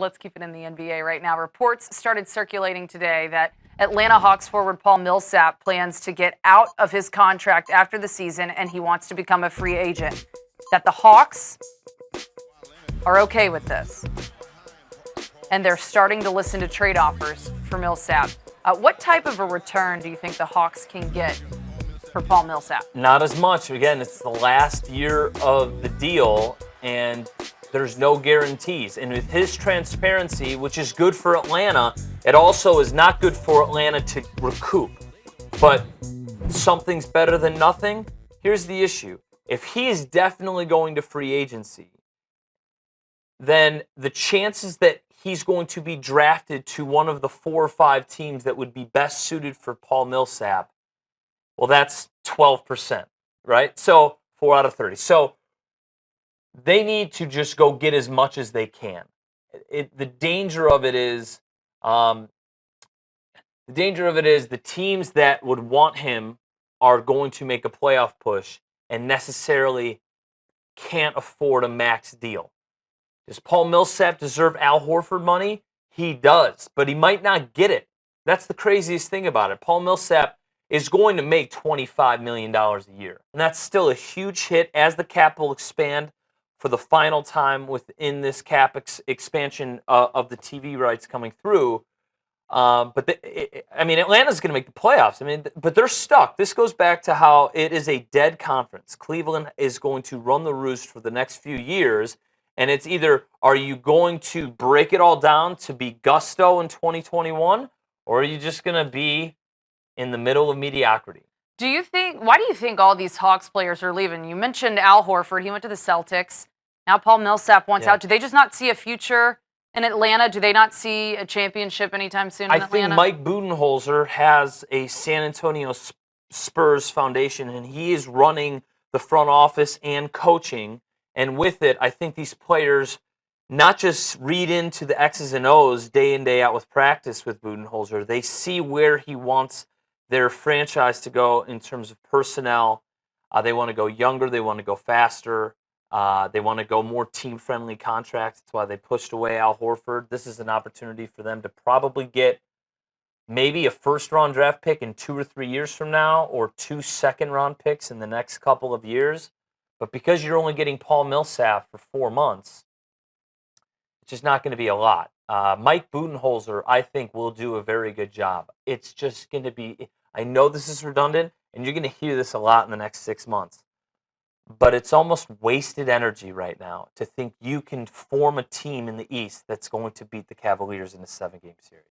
let's keep it in the NBA right now. Reports started circulating today that Atlanta Hawks forward Paul Millsap plans to get out of his contract after the season, and he wants to become a free agent. That the Hawks are okay with this, and they're starting to listen to trade offers for Millsap. What type of a return do you think the Hawks can get for Paul Millsap? Not as much. Again, it's the last year of the deal, and there's no guarantees. And with his transparency, which is good for Atlanta, it also is not good for Atlanta to recoup. But something's better than nothing. Here's the issue. If he is definitely going to free agency, then the chances that he's going to be drafted to one of the 4 or 5 teams that would be best suited for Paul Millsap, well, that's 12%, right? So 4 out of 30. So they need to just go get as much as they can. The danger of it is, the teams that would want him are going to make a playoff push and necessarily can't afford a max deal. Does Paul Millsap deserve Al Horford money? He does, but he might not get it. That's the craziest thing about it. Paul Millsap is going to make $25 million a year, and that's still a huge hit as the cap will expand for the final time within this cap expansion of the TV rights coming through. Atlanta's going to make the playoffs. But they're stuck. This goes back to how it is a dead conference. Cleveland is going to run the roost for the next few years, and it's either are you going to break it all down to be gusto in 2021, or are you just going to be in the middle of mediocrity? Why do you think all these Hawks players are leaving? You mentioned Al Horford. He went to the Celtics. Now Paul Millsap wants out. Do they just not see a future in Atlanta? Do they not see a championship anytime soon in Atlanta? I think Mike Budenholzer has a San Antonio Spurs foundation, and he is running the front office and coaching. And with it, I think these players not just read into the X's and O's day in, day out with practice with Budenholzer. They see where he wants their franchise to go in terms of personnel. They want to go younger. They want to go faster. They want to go more team-friendly contracts. That's why they pushed away Al Horford. This is an opportunity for them to probably get maybe a first-round draft pick in 2 or 3 years from now, or 2 second-round picks in the next couple of years. But because you're only getting Paul Millsap for 4 months, it's just not going to be a lot. Mike Budenholzer, I think, will do a very good job. It's just going to be, I know this is redundant, and you're going to hear this a lot in the next 6 months. But it's almost wasted energy right now to think you can form a team in the East that's going to beat the Cavaliers in a 7-game series.